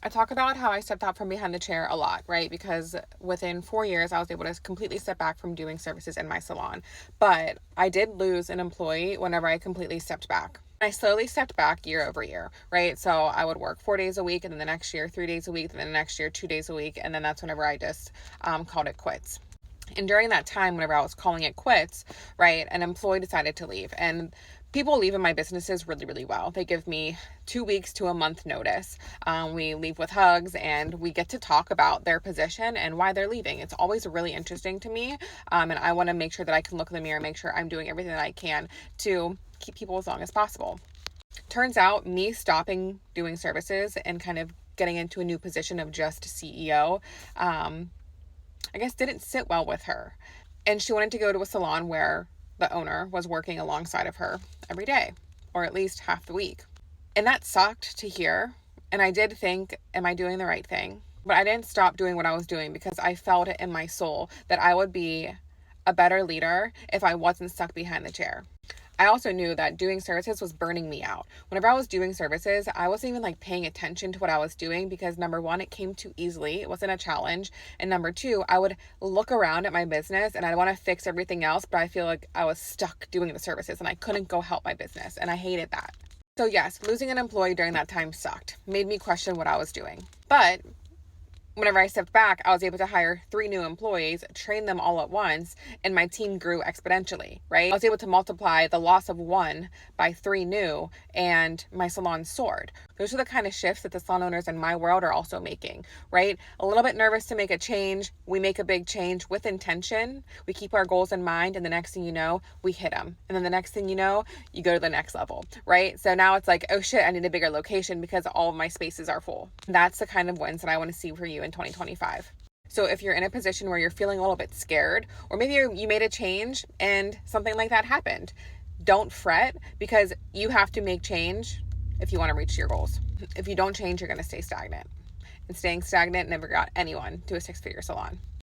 I talk about how I stepped out from behind the chair a lot, right? Because within 4 years, I was able to completely step back from doing services in my salon. But I did lose an employee whenever I completely stepped back. I slowly stepped back year over year, right? So I would work 4 days a week, and then the next year, 3 days a week, and then the next year, 2 days a week. And then that's whenever I just called it quits. And during that time, whenever I was calling it quits, right, an employee decided to leave. And people leave in my businesses really, really well. They give me 2 weeks to a month notice. We leave with hugs and we get to talk about their position and why they're leaving. It's always really interesting to me. And I want to make sure that I can look in the mirror and make sure I'm doing everything that I can to keep people as long as possible. Turns out me stopping doing services and kind of getting into a new position of just CEO, I guess didn't sit well with her. And she wanted to go to a salon where the owner was working alongside of her every day, or at least half the week. And that sucked to hear. And I did think, am I doing the right thing? But I didn't stop doing what I was doing because I felt it in my soul that I would be a better leader if I wasn't stuck behind the chair. I also knew that doing services was burning me out. Whenever I was doing services, I wasn't even paying attention to what I was doing because number one, it came too easily. It wasn't a challenge. And number two, I would look around at my business and I want to fix everything else, but I feel like I was stuck doing the services and I couldn't go help my business. And I hated that. So yes, losing an employee during that time sucked, made me question what I was doing. But whenever I stepped back, I was able to hire 3 new employees, train them all at once, and my team grew exponentially, right? I was able to multiply the loss of 1 by 3 new, and my salon soared. Those are the kind of shifts that the salon owners in my world are also making, right? A little bit nervous to make a change. We make a big change with intention. We keep our goals in mind, and the next thing you know, we hit them. And then the next thing you know, you go to the next level, right? So now it's like, oh shit, I need a bigger location because all of my spaces are full. That's the kind of wins that I want to see for you in 2025. So if you're in a position where you're feeling a little bit scared, or maybe you made a change and something like that happened, don't fret because you have to make change if you want to reach your goals. If you don't change, you're going to stay stagnant. And staying stagnant never got anyone to a 6-figure salon.